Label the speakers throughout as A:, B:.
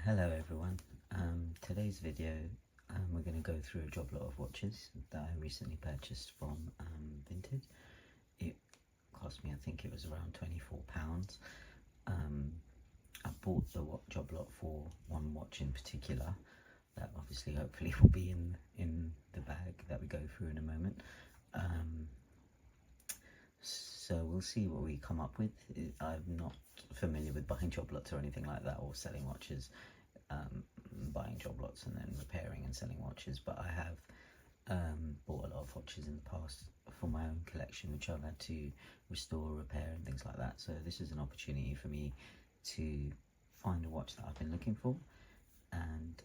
A: Hello everyone. Today's video we're going to go through a JobLot of watches that I recently purchased from Vinted. It cost me, I think it was around £24. I bought the JobLot for one watch in particular that obviously hopefully will be in the bag that we go through in a moment. So we'll see what we come up with. I'm not familiar with buying JobLots or anything like that, or selling watches. Buying JobLots and then repairing and selling watches, but I have bought a lot of watches in the past for my own collection, which I've had to restore, repair and things like that. So this is an opportunity for me to find a watch that I've been looking for, and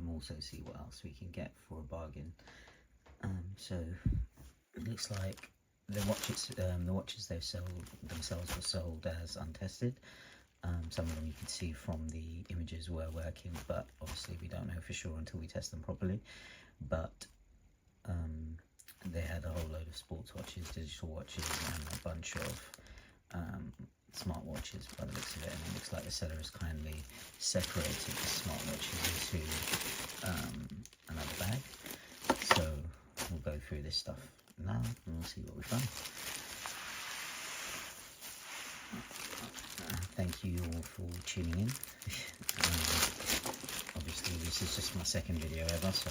A: also see what else we can get for a bargain. So it looks like the watches they've sold themselves were sold as untested. Some of them you can see from the images were working, but obviously we don't know for sure until we test them properly. But they had a whole load of sports watches, digital watches and a bunch of smart watches by the looks of it, and it looks like the seller has kindly separated the smart watches into another bag. So we'll go through this stuff now and we'll see what we find. Thank you all for tuning in. Obviously this is just my second video ever, so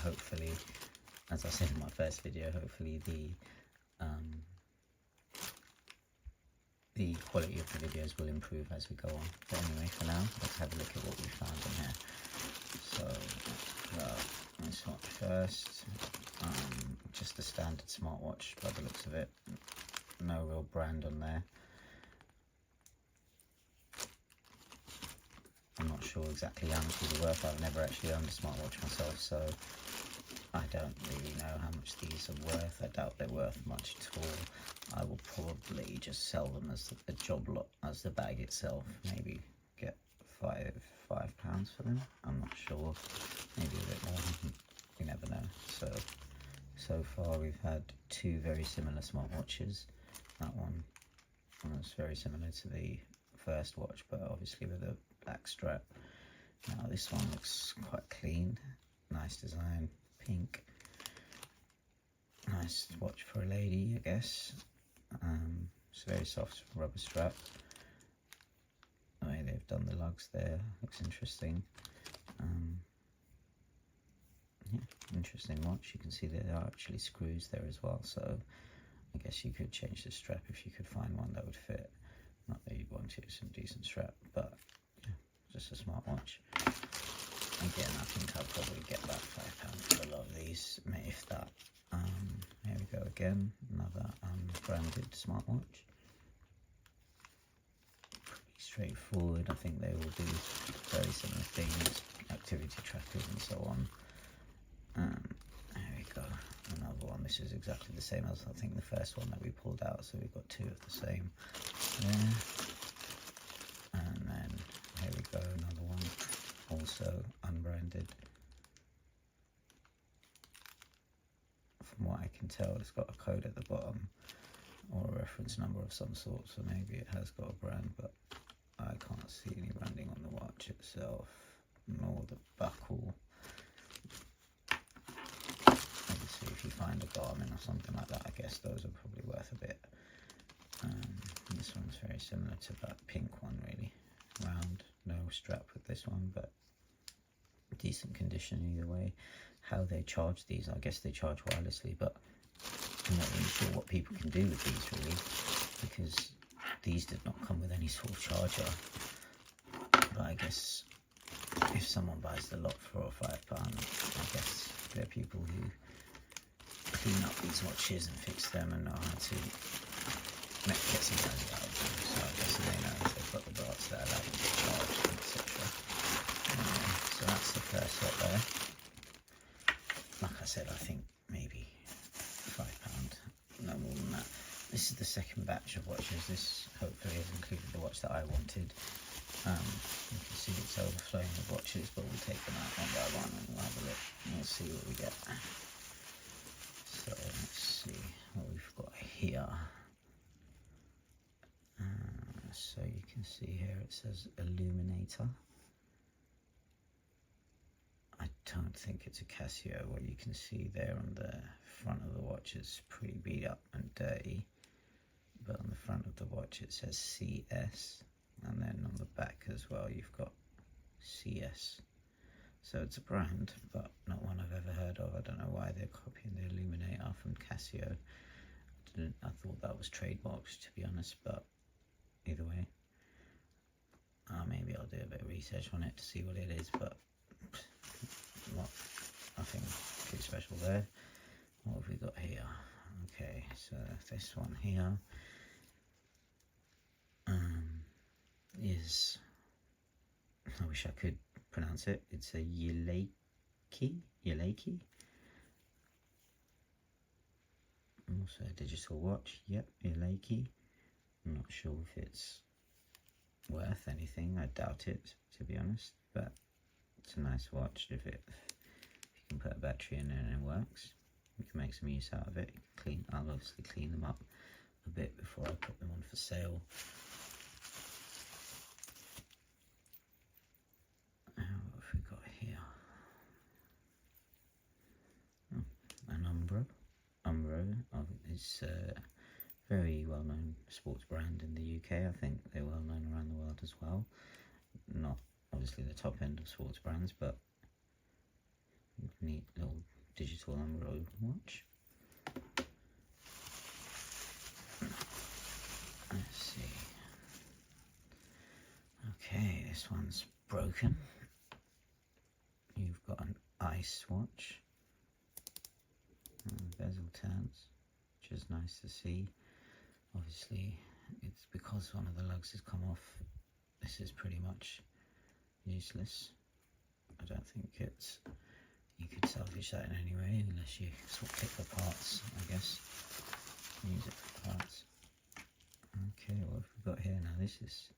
A: hopefully, as I said in my first video, hopefully the quality of the videos will improve as we go on. But anyway, for now, let's have a look at what we found in here. So this watch first, just a standard smartwatch by the looks of it, no real brand on there. I'm not sure exactly how much these are worth. I've never actually owned a smartwatch myself, so I don't really know how much these are worth. I doubt they're worth much at all. I will probably just sell them as the JobLot, as the bag itself. Maybe get £5 for them. I'm not sure. Maybe a bit more. You never know. So far we've had two very similar smartwatches. That one was very similar to the first watch, but obviously with a black strap. Now this one looks quite clean, nice design, pink, nice watch for a lady, I guess. It's a very soft rubber strap. The way they've done the lugs there looks interesting. Yeah, interesting watch. You can see there are actually screws there as well, so I guess you could change the strap if you could find one that would fit. Not that you'd want it, it's a decent strap, but yeah, just a smart watch. Again, I think I'll probably get about £5 for a lot of these, if that. Here we go again, another branded smartwatch. Pretty straightforward. I think they all do very similar things, activity trackers and so on. There we go, another one. This is exactly the same as I think the first one that we pulled out, so we've got two of the same there. And then here we go, another one, also unbranded. From what I can tell, it's got a code at the bottom or a reference number of some sort, so maybe it has got a brand, but I can't see any branding on the watch itself, nor the buckle. Obviously if you find a Garmin or something like that, I guess those are probably worth a bit. This one's very similar to that pink one, really. Round, no strap with this one, but decent condition either way. How they charge these, I guess they charge wirelessly, but I'm not really sure what people can do with these really, because these did not come with any sort of charger. But I guess if someone buys the lot for £5, I guess there are people who clean up these watches and fix them and know how to get some value out of them. So I guess they know if they've got the parts that allow them to charge, etc. So that's the first lot there. Like I said, I think maybe £5, no more than that. This is the second batch of watches. This hopefully has included the watch that I wanted. You can see it's overflowing with watches, but we'll take them out one by one and we'll have a look and we'll see what we get. So let's see what we've got here. So you can see here it says Illuminator. don't think it's a Casio. What you can see there on the front of the watch is pretty beat up and dirty, but on the front of the watch it says CS, and then on the back as well you've got CS. So it's a brand, but not one I've ever heard of. I don't know why they're copying the Illuminator from Casio. I thought that was trademarks, to be honest, but either way, maybe I'll do a bit of research on it to see what it is, but nothing too special there. What have we got here? Okay, so this one here is, I wish I could pronounce it. It's a Yeleiki. Also a digital watch. Yep, Yeleiki. I'm not sure if it's worth anything. I doubt it, to be honest. But it's a nice watch. If you can put a battery in it and it works, you can make some use out of it. I'll obviously clean them up a bit before I put them on for sale. What have we got here? An Umbro. Is a very well-known sports brand in the UK. I think they're well-known around the world as well. Not obviously the top end of sports brands, but neat little digital Umbro watch. Let's see. Okay, this one's broken. You've got an ice watch. Bezel turns, which is nice to see. Obviously, it's because one of the lugs has come off. This is pretty much useless. I don't think you could salvage that in any way unless you sort of pick the parts, I guess. Use it for parts. Okay, what have we got here now? This is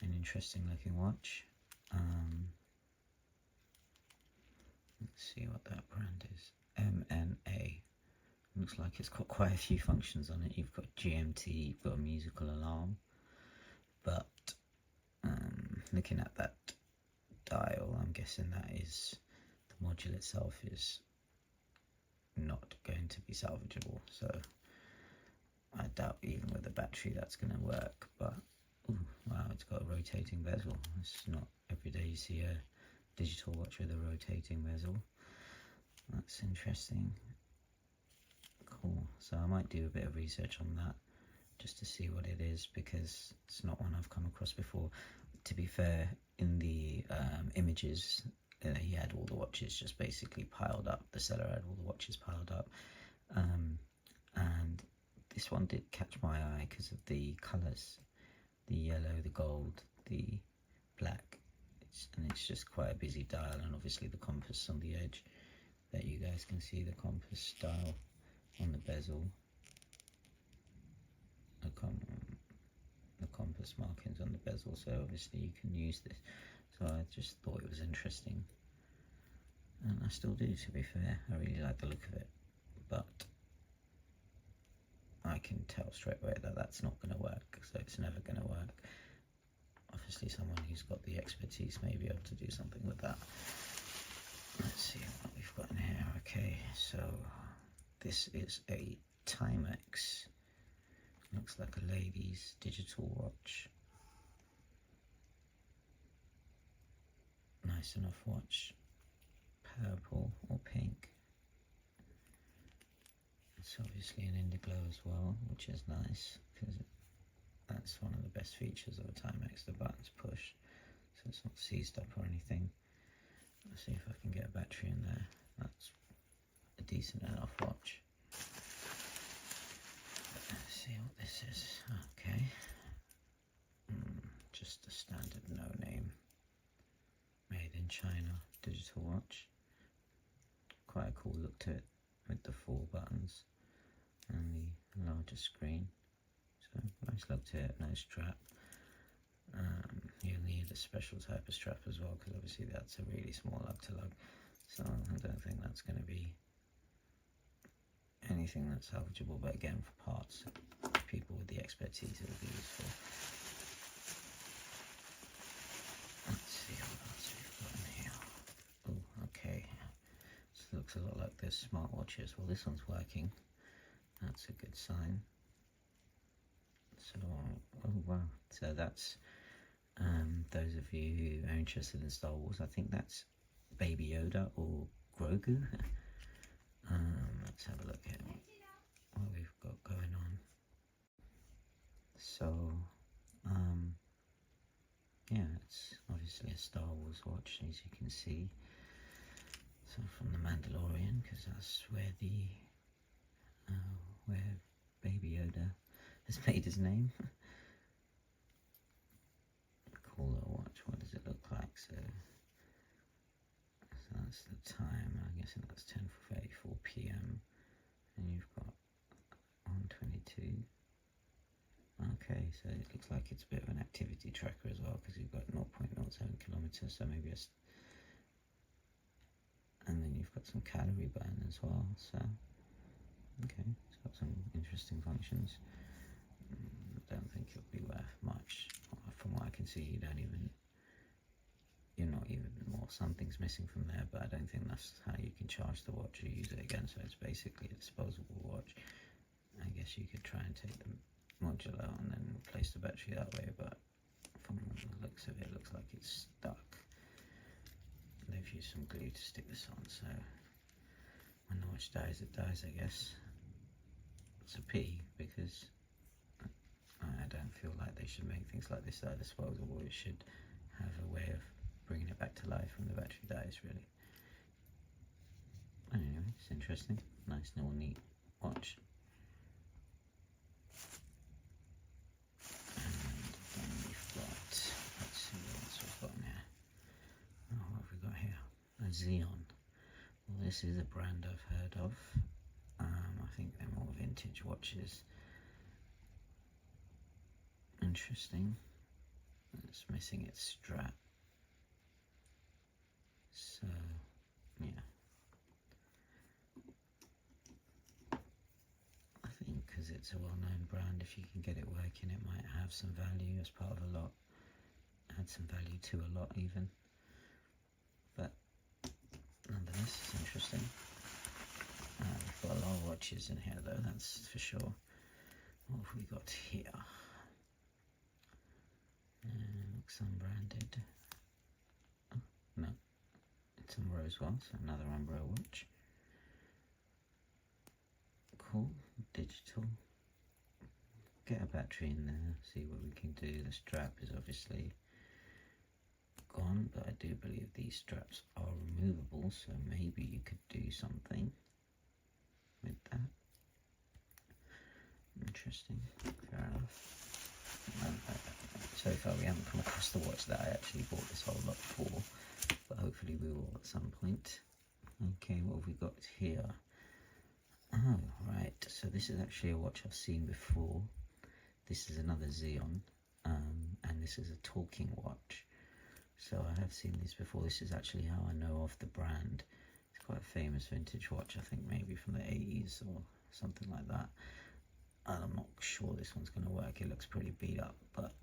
A: an interesting looking watch. Let's see what that brand is. MNA. Looks like it's got quite a few functions on it. You've got GMT, you've got a musical alarm, but looking at that dial, I'm guessing that is, the module itself is not going to be salvageable, so I doubt even with a battery that's going to work. But ooh, wow, it's got a rotating bezel. It's not every day you see a digital watch with a rotating bezel. That's interesting. Cool. So I might do a bit of research on that just to see what it is, because it's not one I've come across before. To be fair, in the images, he had all the watches just basically piled up. The seller had all the watches piled up, and this one did catch my eye because of the colours, the yellow, the gold, the black. It's just quite a busy dial, and obviously the compass on the edge. That you guys can see the compass dial on the bezel, the compass markings on the bezel, so obviously you can use this. So I just thought it was interesting, and I still do, to be fair. I really like the look of it, but I can tell straight away that that's not going to work, so it's never going to work. Obviously someone who's got the expertise may be able to do something with that. Let's see what we've got in here. Okay, so this is a Timex. Looks like a lady's digital watch. Nice enough watch. Purple or pink. It's obviously an indigo as well, which is nice because that's one of the best features of a Timex. The buttons push, so it's not seized up or anything. Let's see if I can get a battery in there. That's a decent enough watch. Let's see what this is. Okay. Just a standard no name. Made in China digital watch. Quite a cool look to it with the 4 buttons and the larger screen. So nice look to it, no strap. You'll need a special type of strap as well, because obviously that's a really small lug to lug, so I don't think that's going to be anything that's salvageable, but again, for parts, people with the expertise, it will be useful. Let's see what else we've got in here. Oh, okay, as smartwatches. Well, this one's working. That's a good sign. So, oh wow. So that's, those of you who are interested in Star Wars, I think that's Baby Yoda or Grogu. Let's have a look here what we've got going on. So, yeah, it's obviously a Star Wars watch, as you can see. So from the Mandalorian, because that's where where Baby Yoda has made his name. Cool little watch. What does it look like? So that's the time. I'm guessing that's 10:34 p.m. and you've got 1:22. Okay, so it looks like it's a bit of an activity tracker as well, because you've got 0.07 kilometers, so maybe and then you've got some calorie burn as well. So okay, it's got some interesting functions. I don't think it'll be worth much. From what I can see, you're not even, well, something's missing from there, but I don't think that's how you can charge the watch or use it again. So it's basically a disposable watch. I guess you could try and take the module out and then replace the battery that way, but from the looks of it, it looks like it's stuck. They've used some glue to stick this on, so when the watch dies, it dies, I guess. It's a pity, because I don't feel like they should make things like this that are disposable. It should have a way of bringing it back to life when the battery dies, really. Anyway, it's interesting. Nice little neat watch. And then we've got, let's see what else we've got in here. Oh, what have we got here? A Xeon. Well, this is a brand I've heard of. I think they're more vintage watches. Interesting. It's missing its strap. So, yeah. I think because it's a well-known brand, if you can get it working, it might have some value as part of a lot. Add some value to a lot, even. But nonetheless, it's interesting. We've got a lot of watches in here, though, that's for sure. What have we got here? Looks unbranded. Oh, no, it's Umbro as well, so another Umbro watch. Cool, digital. Get a battery in there, see what we can do. The strap is obviously gone, but I do believe these straps are removable, so maybe you could do something with that. Interesting, fair enough. So far we haven't come across the watch that I actually bought this whole lot for, but hopefully we will at some point. Okay, what have we got here? Oh, right, so this is actually a watch I've seen before. This is another Xeon, and this is a talking watch. So I have seen this before. This is actually how I know of the brand. It's quite a famous vintage watch, I think maybe from the 80s or something like that. I'm not sure this one's going to work. It looks pretty beat up, but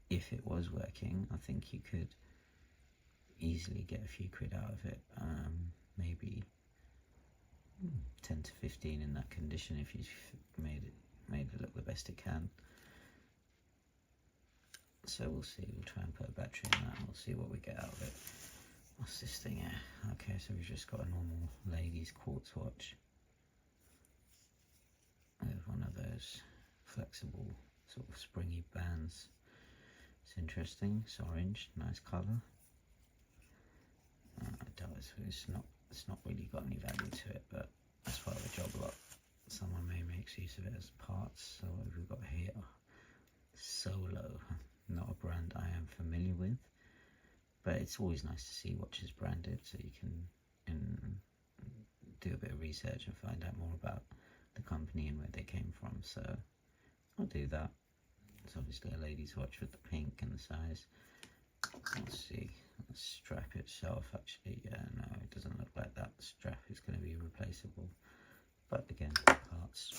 A: if it was working, I think you could easily get a few quid out of it. Maybe 10 to 15 in that condition if you've made it look the best it can. So we'll see. We'll try and put a battery in that and we'll see what we get out of it. What's this thing here? Okay, so we've just got a normal ladies quartz watch with one of those flexible sort of springy bands. It's interesting. It's orange, nice colour. It's not really got any value to it, but as part of a JobLot, someone may make use of it as parts. So what have we got here? Solo, not a brand I am familiar with, but it's always nice to see watches branded, so you can do a bit of research and find out more about the company and where they came from. So I'll do that. It's obviously a lady's watch with the pink and the size. Let's see. The strap itself, actually, yeah, no, it doesn't look like that. The strap is going to be replaceable, but again, parts.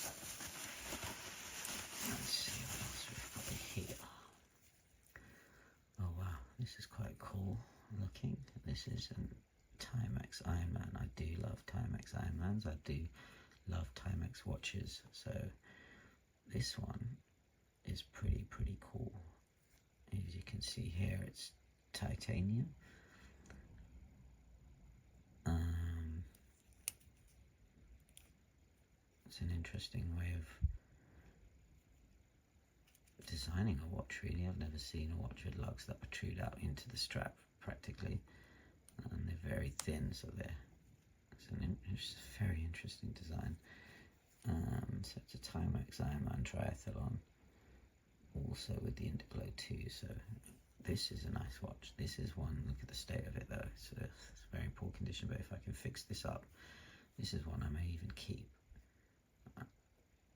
A: Let's see what else we've got here. Oh wow, this is quite cool looking. This is Timex Ironman. I do love Timex Ironmans. I do love Timex watches. So this one is pretty cool. As you can see here, it's titanium. It's an interesting way of designing a watch, really. I've never seen a watch with lugs that protrude out into the strap practically, and they're very thin, so it's a very interesting design. So it's a Timex Ironman Triathlon, also with the Indiglo too. So this is a nice watch. This is one. Look at the state of it though. It's very poor condition, but if I can fix this up, this is one I may even keep,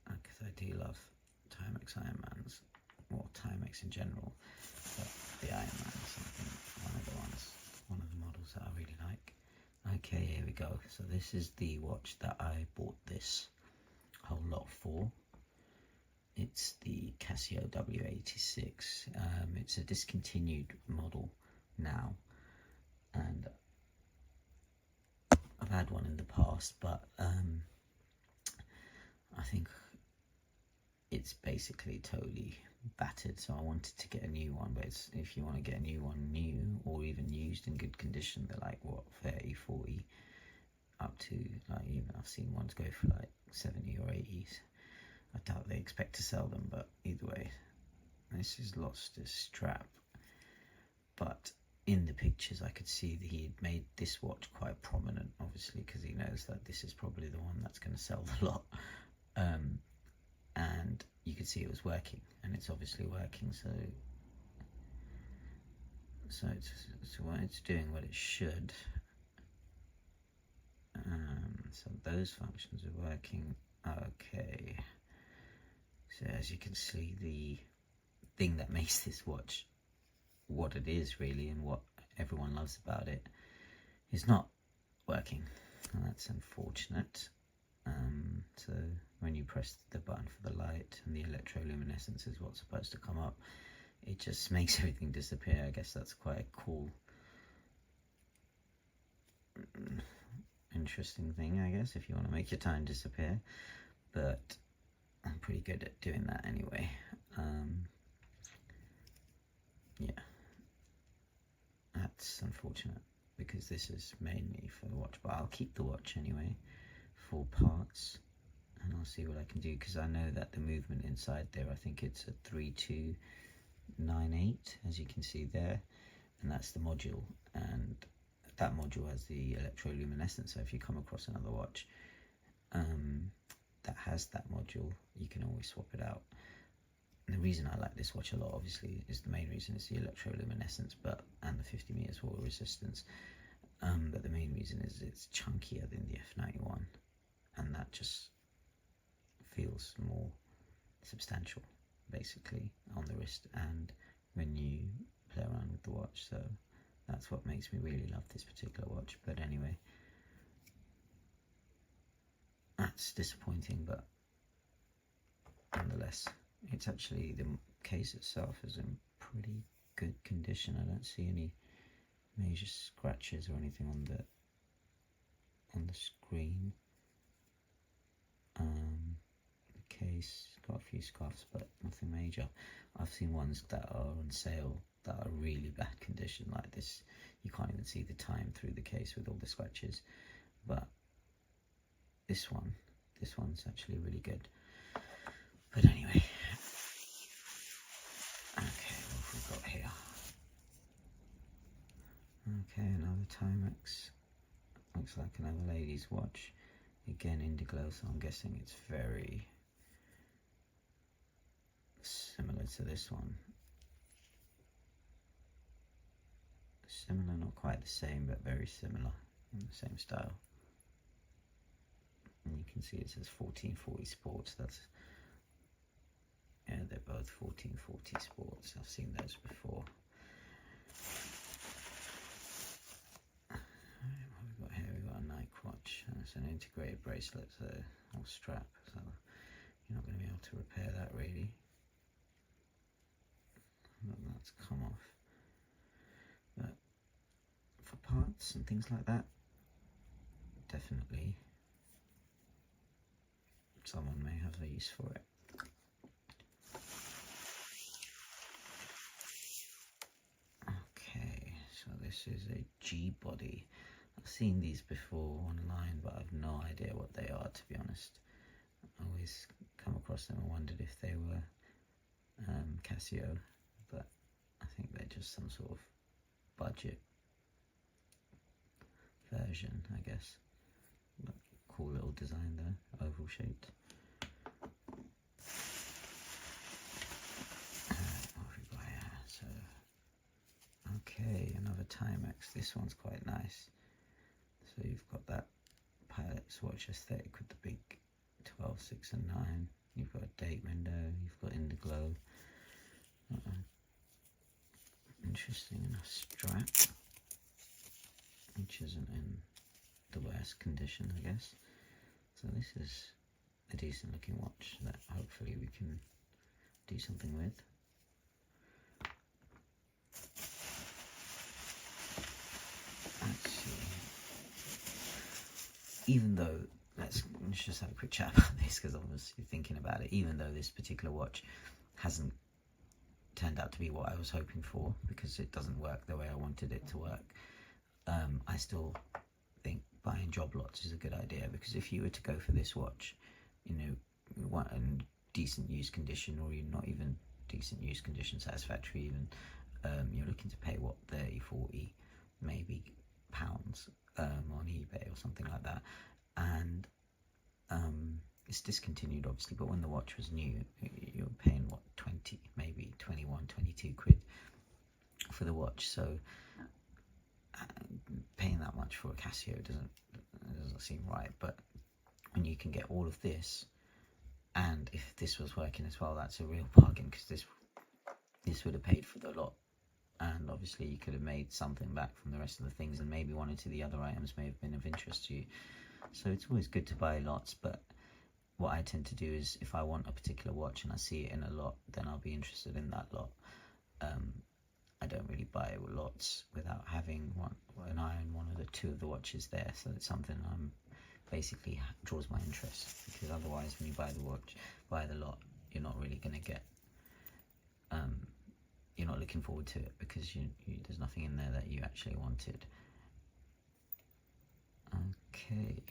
A: because I do love Timex Ironmans, or Timex in general, but the Ironman is one of the models that I really like. Okay, here we go. So this is the watch that I bought this whole lot for. It's the Casio W86. It's a discontinued model now, and I've had one in the past, but I think it's basically totally battered, so I wanted to get a new one. But if you want to get a new one, new or even used in good condition, they're like what, 30, 40, up to, like, even I've seen ones go for like 70 or 80s. I doubt they expect to sell them, but either way, this has lost its strap. But in the pictures I could see that he had made this watch quite prominent, obviously, because he knows that this is probably the one that's going to sell the lot. And you could see it was working, and it's obviously working, so it's doing what it should. So those functions are working okay. So as you can see, the thing that makes this watch what it is really, and what everyone loves about it, is not working, and that's unfortunate. So when you press the button for the light, and the electroluminescence is what's supposed to come up, it just makes everything disappear. I guess that's quite a cool, interesting thing, I guess, if you want to make your time disappear. But I'm pretty good at doing that anyway. Yeah, that's unfortunate, because this is mainly for the watch, but I'll keep the watch anyway for parts, and I'll see what I can do, because I know that the movement inside there, I think it's a 3298, as you can see there, and that's the module, and that module has the electroluminescence. So if you come across another watch that has that module, you can always swap it out. And the reason I like this watch a lot, obviously, is the main reason is the electroluminescence, and the 50 meters water resistance. But the main reason is it's chunkier than the F91, and that just feels more substantial, basically, on the wrist and when you play around with the watch. So that's what makes me really love this particular watch. But anyway, that's disappointing, but nonetheless, it's actually, the case itself is in pretty good condition. I don't see any major scratches or anything on the screen. The case got a few scuffs, but nothing major. I've seen ones that are on sale that are really bad condition, like this. You can't even see the time through the case with all the scratches. But this one's actually really good. But anyway, okay, what have we got here? Okay, another Timex. Looks like another lady's watch. Again, Indiglo, so I'm guessing it's very similar to this one. Similar, not quite the same, but very similar, in the same style. And you can see it says 1440 Sports. That's, yeah, they're both 1440 Sports. I've seen those before. What have we got here? We've got a Nike watch, and it's an integrated bracelet, so, or strap, so you're not going to be able to repair that really. That's come off. But for parts and things like that. Definitely someone may have a use for it. Okay, so this is a G body. I've seen these before online, but I've no idea what they are, to be honest. I always come across them and wondered if they were Casio, but I think they're just some sort of budget version, I guess. But cool little design there, oval shaped. What have we got here? So, okay, another Timex. This one's quite nice. So you've got that Pilot's watch aesthetic with the big 12, 6 and 9. You've got a date window, you've got in the glow. Interesting enough strap, which isn't in the worst condition, I guess. So this is a decent looking watch that hopefully we can do something with. Let's see. Even though, let's just have a quick chat about this, because obviously thinking about it, even though this particular watch hasn't turned out to be what I was hoping for, because it doesn't work the way I wanted it to work, I still think buying JobLots is a good idea, because if you were to go for this watch, you know, you want in decent use condition, or you're not even decent use condition, satisfactory even, you're looking to pay what, 30, 40 maybe pounds on eBay or something like that, and it's discontinued obviously, but when the watch was new, you were paying what, 20, maybe 21, 22 quid for the watch. So paying that much for a Casio doesn't seem right. But when you can get all of this, and if this was working as well, that's a real bargain, because this would have paid for the lot, and obviously you could have made something back from the rest of the things, and maybe one or two of the other items may have been of interest to you. So it's always good to buy lots, but what I tend to do is, if I want a particular watch and I see it in a lot, then I'll be interested in that lot. I don't really buy lots without having an eye on one of the two of the watches there, so it's something basically draws my interest, because otherwise when you buy the lot, you're not really going to get, you're not looking forward to it, because there's nothing in there that you actually wanted. Okay,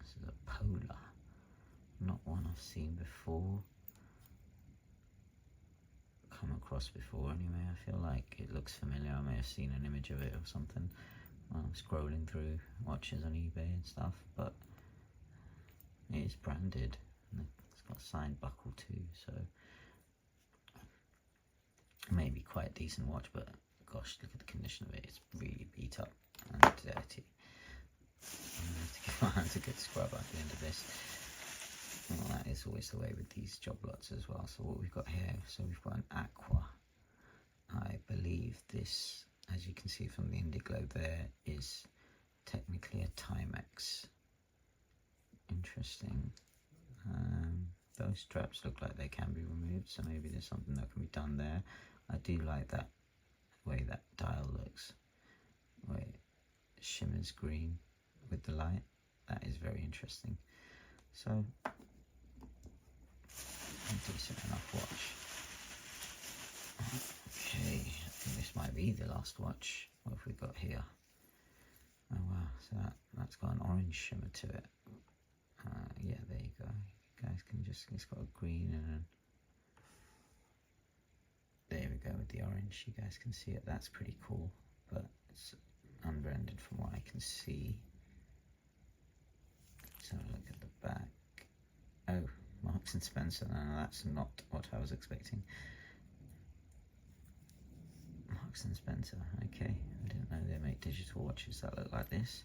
A: this is a Polar. Not one I've seen before, come across before anyway. I feel like it looks familiar. I may have seen an image of it or something while I'm scrolling through watches on eBay and stuff, but it is branded, and it's got a signed buckle too, so maybe quite a decent watch, but gosh, look at the condition of it. It's really beat up and dirty. I'm going to have to give my hands a good scrub at the end of this. Well, that is always the way with these JobLots as well. So what we've got here, so we've got an Aqua. I believe this, as you can see from the Indiglo there, is technically a Timex. Interesting. Those straps look like they can be removed, so maybe there's something that can be done there. I do like that way that dial looks, where it shimmers green with the light. That is very interesting. So, a decent enough watch. Okay, I think this might be the last watch. What have we got here? Oh wow, so that's got an orange shimmer to it. Yeah, there you go. You guys can just, it's got a green and there we go with the orange. You guys can see it. That's pretty cool, but it's unbranded from what I can see. Let's have a look at the back. Oh, Marks and Spencer. No, that's not what I was expecting. Marks and Spencer. Okay, I didn't know they make digital watches that look like this.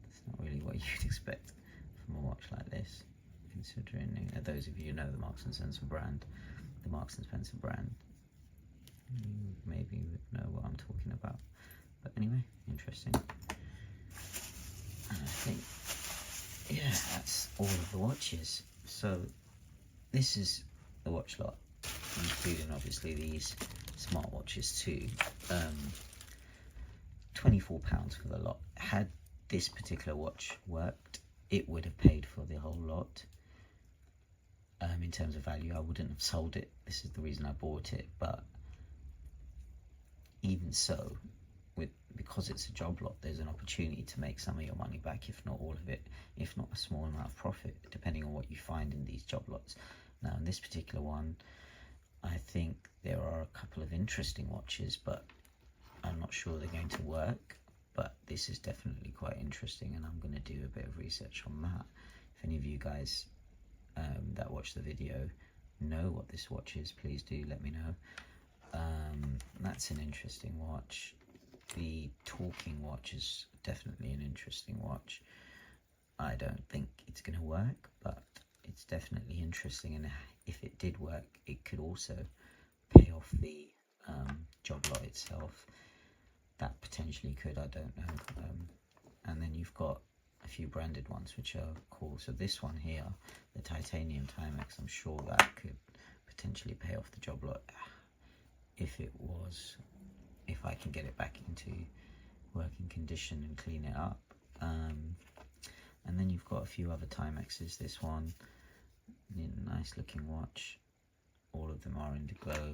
A: That's not really what you'd expect from a watch like this, considering those of you who know the Marks and Spencer brand, you maybe would know what I'm talking about. But anyway, interesting. And I think, yeah, that's all of the watches. So this is the watch lot, including obviously these smartwatches too. £24 for the lot. Had this particular watch worked, it would have paid for the whole lot. In terms of value, I wouldn't have sold it. This is the reason I bought it. But even so, because it's a JobLot, there's an opportunity to make some of your money back, if not all of it, if not a small amount of profit, depending on what you find in these JobLots. Now, in this particular one, I think there are a couple of interesting watches, but I'm not sure they're going to work. But this is definitely quite interesting, and I'm going to do a bit of research on that. If any of you guys that watch the video know what this watch is, please do let me know. That's an interesting watch. The talking watch is definitely an interesting watch. I don't think it's going to work, but it's definitely interesting, and if it did work, it could also pay off the JobLot itself. That potentially could, I don't know. And then you've got a few branded ones which are cool. So this one here, the titanium Timex, I'm sure that could potentially pay off the JobLot if I can get it back into working condition and clean it up. And then you've got a few other Timexes. This one, nice looking watch. All of them are indigo.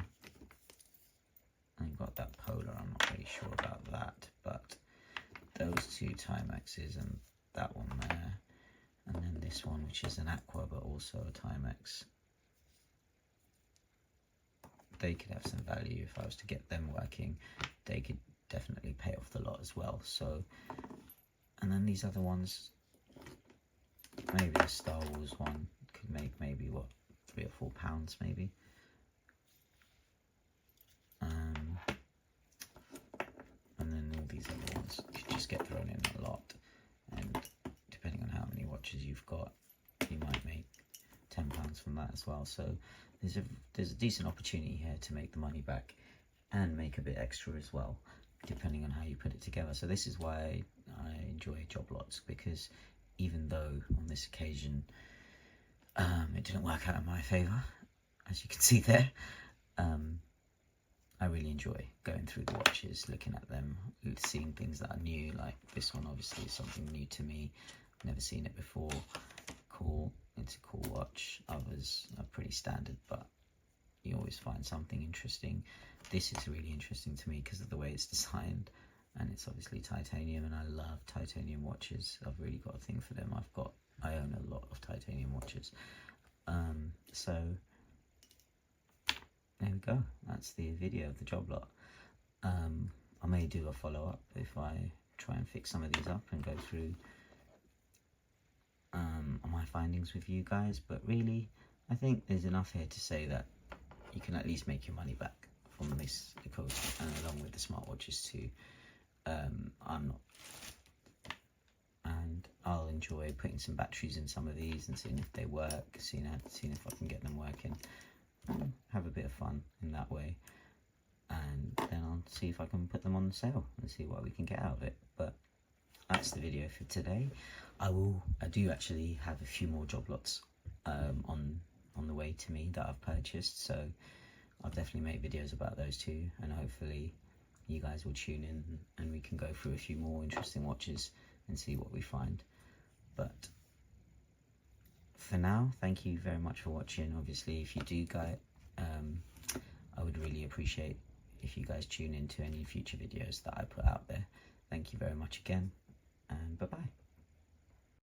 A: And you've got that polar, I'm not really sure about that, but those two Timexes and that one there, and then this one, which is an aqua but also a Timex, they could have some value. If I was to get them working, they could definitely pay off the lot as well. So, and then these other ones, maybe the Star Wars one could make maybe what, £3 or £4 maybe. And then all these other ones could just get thrown in a lot, and depending on how many watches you've got, you might make £10 from that as well. So there's a decent opportunity here to make the money back and make a bit extra as well, depending on how you put it together. So this is why I enjoy JobLots, because even though on this occasion it didn't work out in my favour, as you can see there, I really enjoy going through the watches, looking at them, seeing things that are new. Like this one obviously is something new to me, never seen it before. Cool, it's a cool watch. Others are pretty standard, but you always find something interesting. This is really interesting to me because of the way it's designed, and it's obviously titanium, and I love titanium watches. I've really got a thing for them. I own a lot of titanium watches. So there we go, that's the video of the JobLot. I may do a follow-up if I try and fix some of these up and go through my findings with you guys, but really I think there's enough here to say that you can at least make your money back from this, because, and along with the smartwatches too. I'm not, and I'll enjoy putting some batteries in some of these and seeing if they work, seeing if I can get them working, and have a bit of fun in that way. And then I'll see if I can put them on sale and see what we can get out of it. But that's the video for today. I do actually have a few more JobLots on the way to me that I've purchased, so I'll definitely make videos about those too, and hopefully you guys will tune in and we can go through a few more interesting watches and see what we find. But for now, thank you very much for watching. Obviously, if you do I would really appreciate if you guys tune into any future videos that I put out there. Thank you very much again, and bye.